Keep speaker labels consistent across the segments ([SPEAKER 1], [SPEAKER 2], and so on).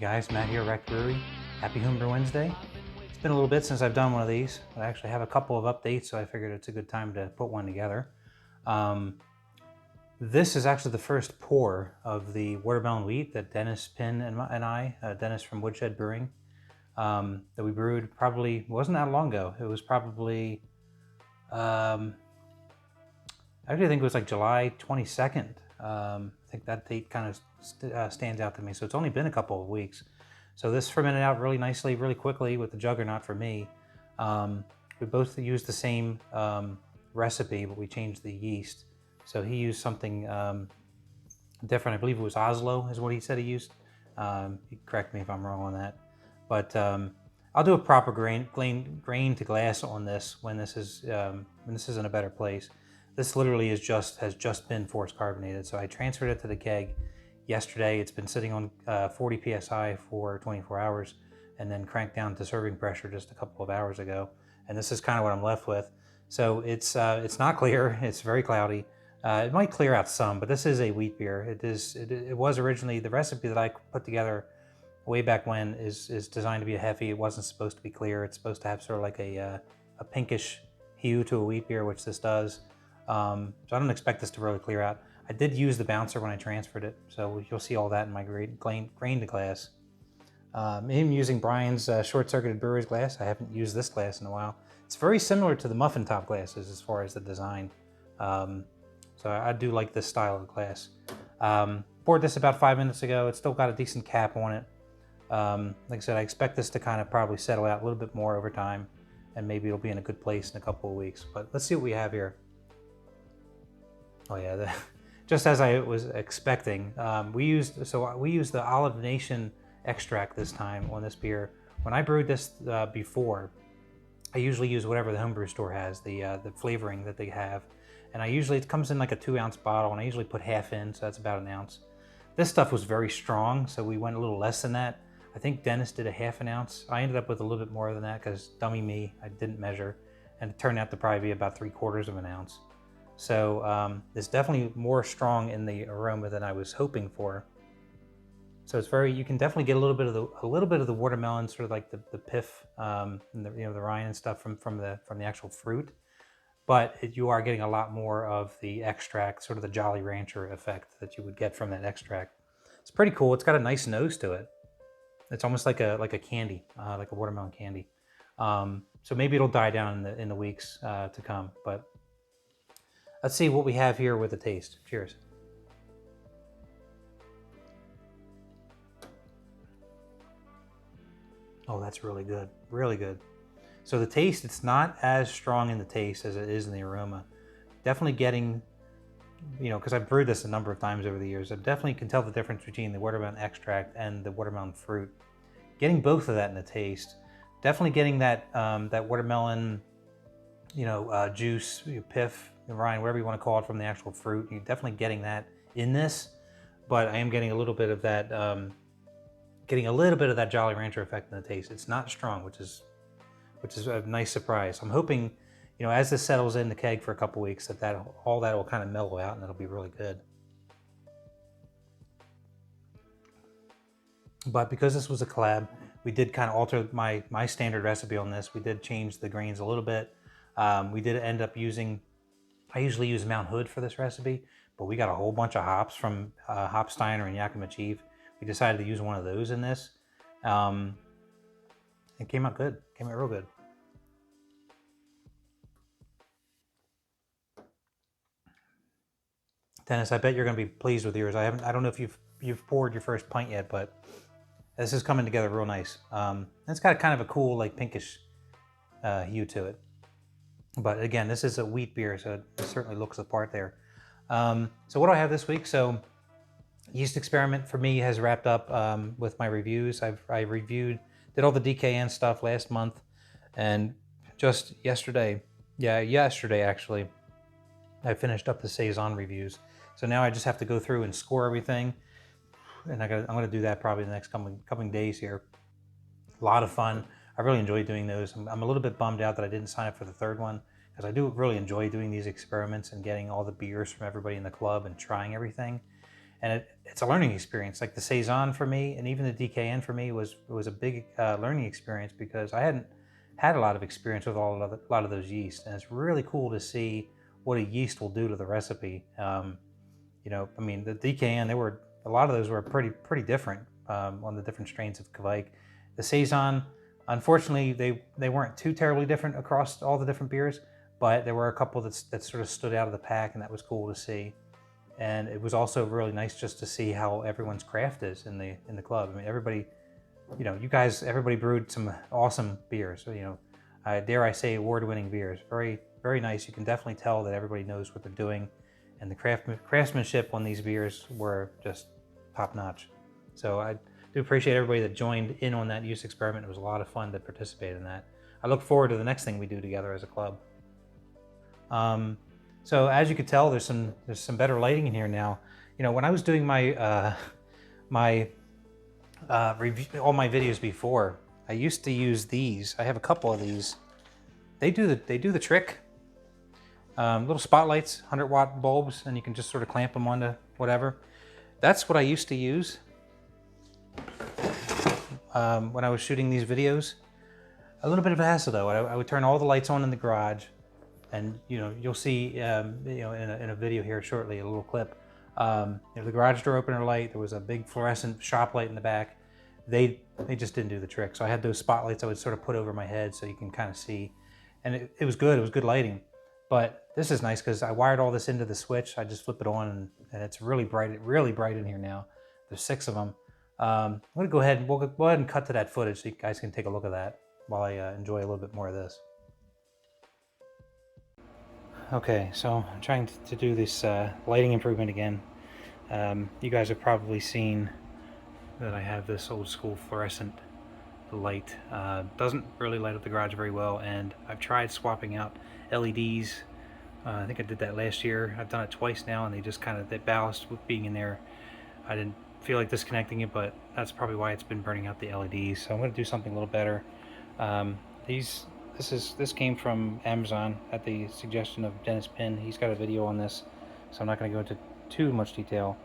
[SPEAKER 1] guys, Matt here, Brewery. Happy Homebrew Wednesday. It's been a little bit since I've done one of these. I actually have a couple of updates, so I figured it's a good time to put one together. This is actually the first pour of the watermelon wheat that Dennis Pinn and I, Dennis from Woodshed Brewing, that we brewed probably, wasn't that long ago. It was probably, actually I think it was like July 22nd. I think that date kind of stands out to me. So it's only been a couple of weeks. So this fermented out really nicely, really quickly with the juggernaut for me. We both used the same recipe, but we changed the yeast. So he used something different. I believe it was Oslo is what he said he used. You correct me if I'm wrong on that. But I'll do a proper grain to glass on this when this is in a better place. This literally has just been force carbonated. So I transferred it to the keg yesterday. It's been sitting on 40 psi for 24 hours, and then cranked down to serving pressure just a couple of hours ago. And this is kind of what I'm left with. So it's not clear. It's very cloudy. It might clear out some, but this is a wheat beer. It was originally the recipe that I put together way back when is designed to be a heavy. It wasn't supposed to be clear. It's supposed to have sort of like a pinkish hue to a wheat beer, which this does. So I don't expect this to really clear out. I did use the bouncer when I transferred it, so you'll see all that in my grain to glass. Even using Brian's short-circuited brewer's glass. I haven't used this glass in a while. It's very similar to the muffin top glasses as far as the design. So I do like this style of glass. Poured this about 5 minutes ago. It's still got a decent cap on it. Like I said, I expect this to kind of probably settle out a little bit more over time, and maybe it'll be in a good place in a couple of weeks. But let's see what we have here. Oh yeah, just as I was expecting, we used the Olive Nation extract this time on this beer. When I brewed this before, I usually use whatever the homebrew store has, the flavoring that they have. And it comes in like a 2-ounce bottle, and I usually put half in, so that's about an ounce. This stuff was very strong, so we went a little less than that. I think Dennis did a half an ounce. I ended up with a little bit more than that because dummy me, I didn't measure. And it turned out to probably be about 3/4 of an ounce. So it's definitely more strong in the aroma than I was hoping for. So it's you can definitely get a little bit of the watermelon, sort of like the pith, and the rind and stuff from the actual fruit. But you are getting a lot more of the extract, sort of the Jolly Rancher effect that you would get from that extract. It's pretty cool. It's got a nice nose to it. It's almost like a candy, like a watermelon candy. So maybe it'll die down in the weeks to come. But let's see what we have here with the taste. Cheers. Oh, that's really good. Really good. So the taste, it's not as strong in the taste as it is in the aroma. Definitely getting, because I've brewed this a number of times over the years, I definitely can tell the difference between the watermelon extract and the watermelon fruit. Getting both of that in the taste. Definitely getting that watermelon, juice, pith, rind, whatever you want to call it, from the actual fruit. You're definitely getting that in this, but I am getting a little bit of that, Jolly Rancher effect in the taste. It's not strong, which is a nice surprise. I'm hoping, as this settles in the keg for a couple weeks, all that will kind of mellow out and it'll be really good. But because this was a collab, we did kind of alter my standard recipe on this. We did change the grains a little bit. We did end up I usually use Mount Hood for this recipe, but we got a whole bunch of hops from Hopsteiner and Yakima Chief. We decided to use one of those in this. It came out good. Came out real good. Dennis, I bet you're going to be pleased with yours. I don't know if you've poured your first pint yet, but this is coming together real nice. It's got kind of a cool, like, pinkish hue to it. But again, this is a wheat beer, so it certainly looks the part there. So what do I have this week? So yeast experiment for me has wrapped up with my reviews. I did all the DKN stuff last month, and just yesterday actually, I finished up the Saison reviews. So now I just have to go through and score everything, and I'm gonna do that probably the next coming days here. A lot of fun. I really enjoy doing those. I'm a little bit bummed out that I didn't sign up for the third one, because I do really enjoy doing these experiments and getting all the beers from everybody in the club and trying everything. and it's a learning experience. Like the Saison for me, and even the DKN for me was a big learning experience, because I hadn't had a lot of experience with a lot of those yeasts, and it's really cool to see what a yeast will do to the recipe. You know, I mean, the DKN, a lot of those were pretty different on the different strains of Kvike. The Saison, unfortunately, they weren't too terribly different across all the different beers, but there were a couple that sort of stood out of the pack, and that was cool to see. And it was also really nice just to see how everyone's craft is in the club. I mean, everybody, you know, everybody brewed some awesome beers. So, you know, dare I say, award-winning beers. Very, very nice. You can definitely tell that everybody knows what they're doing, and the craftsmanship on these beers were just top-notch. So I do appreciate everybody that joined in on that use experiment. It was a lot of fun to participate in that. I look forward to the next thing we do together as a club. So as you could tell, there's some better lighting in here now. You know, when I was doing my review, all my videos before, I used to use these. I have a couple of these. They do the trick. Little spotlights, 100-watt bulbs, and you can just sort of clamp them onto whatever. That's what I used to use when I was shooting these videos. A little bit of a hassle though. I would turn all the lights on in the garage, and you know, you'll see you know, in a video here shortly, a little clip. You know, the garage door opener light. There was a big fluorescent shop light in the back. They just didn't do the trick. So I had those spotlights I would sort of put over my head so you can kind of see, and it was good. It was good lighting. But this is nice because I wired all this into the switch. I just flip it on, and it's really bright in here now. There's 6 of them. I'm gonna go ahead and we'll go ahead and cut to that footage so you guys can take a look at that while I enjoy a little bit more of this. Okay, so I'm trying to do this lighting improvement again. You guys have probably seen that I have this old school fluorescent light. Doesn't really light up the garage very well, and I've tried swapping out LEDs. I think I did that last year. I've done it twice now, and they ballast with being in there. I didn't feel like disconnecting it, but that's probably why it's been burning out the LEDs. So I'm going to do something a little better. This came from Amazon at the suggestion of Dennis Penn. He's got a video on this, so I'm not going to go into too much detail.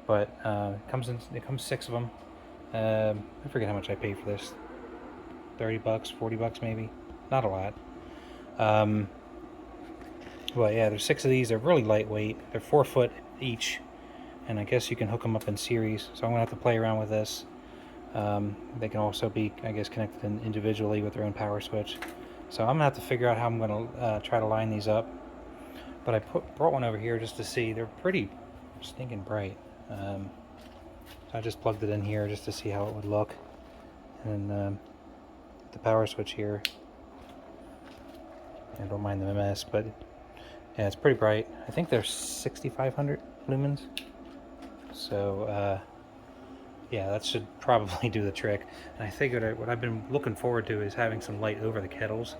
[SPEAKER 1] But it comes 6 of them. I forget how much I paid for this. $30, $40 maybe. Not a lot. But yeah, there's 6 of these. They're really lightweight. They're 4 foot each, and I guess you can hook them up in series. So I'm gonna have to play around with this. They can also be, I guess, connected individually with their own power switch. So I'm gonna have to figure out how I'm gonna try to line these up. But I brought one over here just to see. They're pretty stinking bright. So I just plugged it in here just to see how it would look, and the power switch here. I don't mind the mess, but yeah, it's pretty bright. I think they're 6,500 lumens. So yeah, that should probably do the trick. And I figured what I've been looking forward to is having some light over the kettles.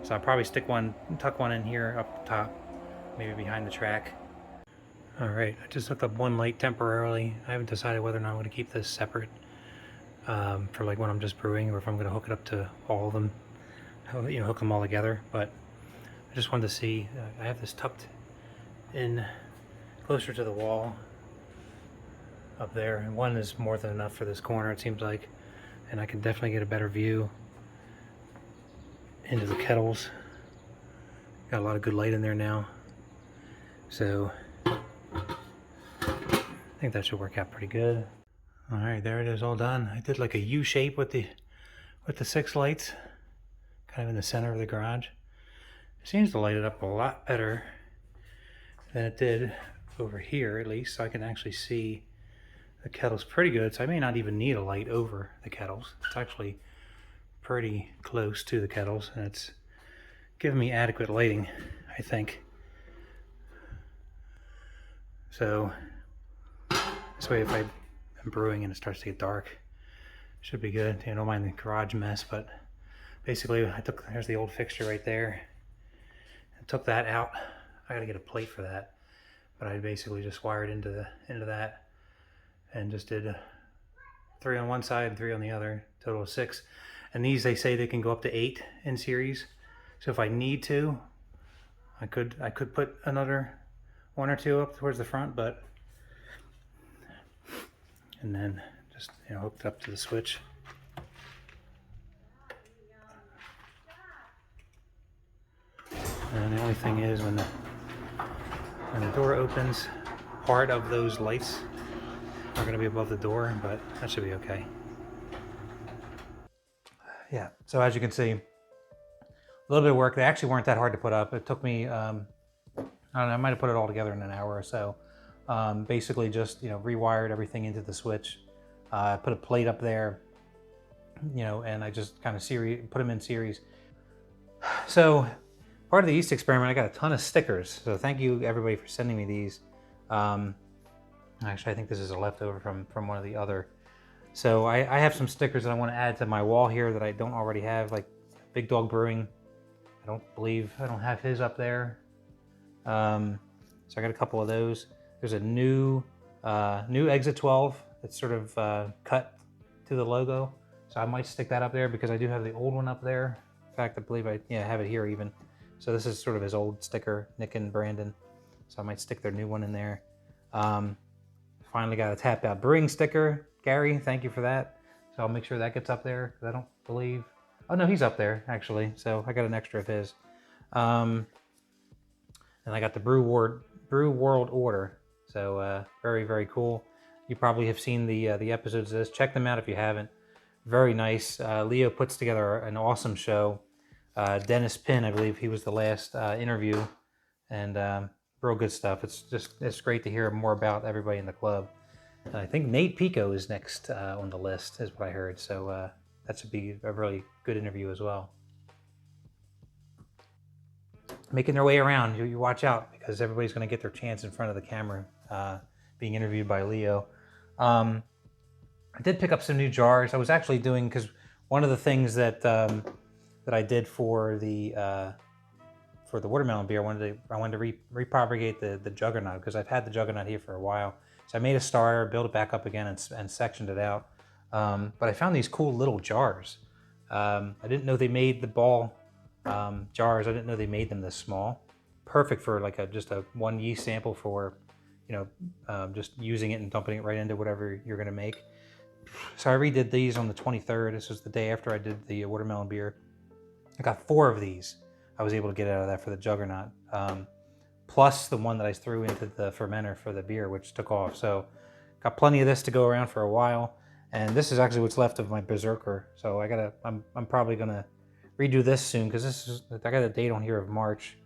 [SPEAKER 1] So I'll probably tuck one in here up top, maybe behind the track. Alright, I just hooked up one light temporarily. I haven't decided whether or not I'm going to keep this separate for like when I'm just brewing, or if I'm going to hook it up to all of them, you know, hook them all together. But I just wanted to see. I have this tucked in closer to the wall up there, and one is more than enough for this corner, it seems like, and I can definitely get a better view into the kettles. Got a lot of good light in there now, so I think that should work out pretty good. All right, there it is, all done. I did like a U shape with the 6 lights, kind of in the center of the garage. It seems to light it up a lot better than it did over here, at least, so I can actually see the kettles pretty good. So I may not even need a light over the kettles. It's actually pretty close to the kettles, and it's giving me adequate lighting, I think. So this way, if I'm brewing and it starts to get dark, it should be good. I don't mind the garage mess, but basically there's the old fixture right there. I took that out. I gotta get a plate for that, but I basically just wired into that and just did 3 on one side and 3 on the other, total of 6. And these, they say they can go up to 8 in series. So if I need to, I could put another 1 or 2 up towards the front, but and then just hooked up to the switch. And the only thing is when the door opens, part of those lights are going to be above the door, but that should be okay. Yeah, so as you can see, a little bit of work. They actually weren't that hard to put up. It took me, I don't know, I might have put it all together in an hour or so. Basically just, rewired everything into the switch. Put a plate up there, and I just kind of put them in series. So part of the yeast experiment, I got a ton of stickers. So thank you everybody for sending me these. Actually, I think this is a leftover from one of the other. So I have some stickers that I want to add to my wall here that I don't already have, like Big Dog Brewing. I don't have his up there. So I got a couple of those. There's a new Exit 12 that's sort of cut to the logo. So I might stick that up there because I do have the old one up there. In fact, I believe I have it here even. So this is sort of his old sticker, Nick and Brandon. So I might stick their new one in there. Finally got a Tapped Out Brewing sticker. Gary, thank you for that. So I'll make sure that gets up there because I don't believe... Oh no, he's up there actually. So I got an extra of his. And I got the Brew World Order. So very, very cool. You probably have seen the episodes of this. Check them out if you haven't. Very nice. Leo puts together an awesome show. Dennis Pinn, I believe he was the last interview, and real good stuff. It's great to hear more about everybody in the club. I think Nate Pico is next on the list, is what I heard. So that should be a really good interview as well. Making their way around, you watch out because everybody's going to get their chance in front of the camera, being interviewed by Leo. I did pick up some new jars. I was actually doing, because one of the things that I did for the watermelon beer, I wanted to repropagate the Juggernaut, because I've had the Juggernaut here for a while. So I made a starter, built it back up again, and sectioned it out. But I found these cool little jars. I didn't know they made the ball jars. I didn't know they made them this small. Perfect for like just a one yeast sample for, just using it and dumping it right into whatever you're going to make. So I redid these on the 23rd. This was the day after I did the watermelon beer. I got 4 of these I was able to get out of that for the Juggernaut, plus the one that I threw into the fermenter for the beer, which took off. So got plenty of this to go around for a while, and this is actually what's left of my Berserker. So I'm probably gonna redo this soon, because I got a date on here of March.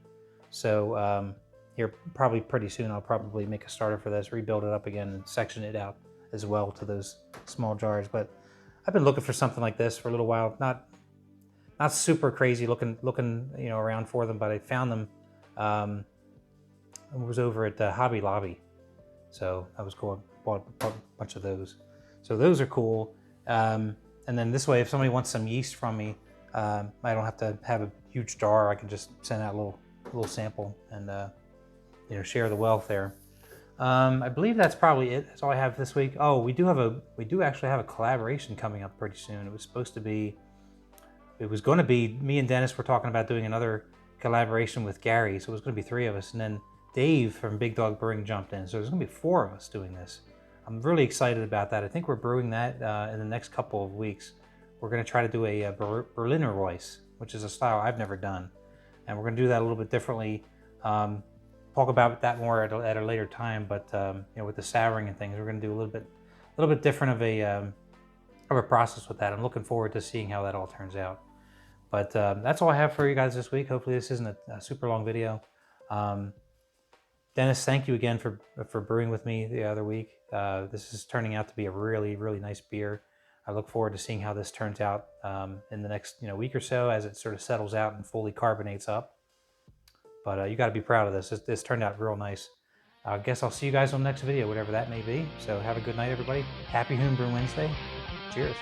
[SPEAKER 1] So here probably pretty soon I'll probably make a starter for this, rebuild it up again, and section it out as well to those small jars. But I've been looking for something like this for a little while. Not super crazy looking around for them, but I found them. I was over at Hobby Lobby, so that was cool. I bought a bunch of those, so those are cool. And then this way, if somebody wants some yeast from me, I don't have to have a huge jar. I can just send out a little sample and share the wealth there. I believe that's probably it. That's all I have this week. Oh, we do actually have a collaboration coming up pretty soon. It was going to be me and Dennis were talking about doing another collaboration with Gary, so it was going to be 3 of us, and then Dave from Big Dog Brewing jumped in, so there's going to be 4 of us doing this. I'm really excited about that. I think we're brewing that in the next couple of weeks. We're going to try to do a Berliner Weiss, which is a style I've never done, and we're going to do that a little bit differently. Talk about that more at a later time, but with the souring and things, we're going to do a little bit different of a process with that. I'm looking forward to seeing how that all turns out. But that's all I have for you guys this week. Hopefully this isn't a super long video. Dennis, thank you again for brewing with me the other week. This is turning out to be a really, really nice beer. I look forward to seeing how this turns out in the next week or so as it sort of settles out and fully carbonates up. But you got to be proud of this. This turned out real nice. I guess I'll see you guys on the next video, whatever that may be. So have a good night, everybody. Happy Homebrew Wednesday. Cheers.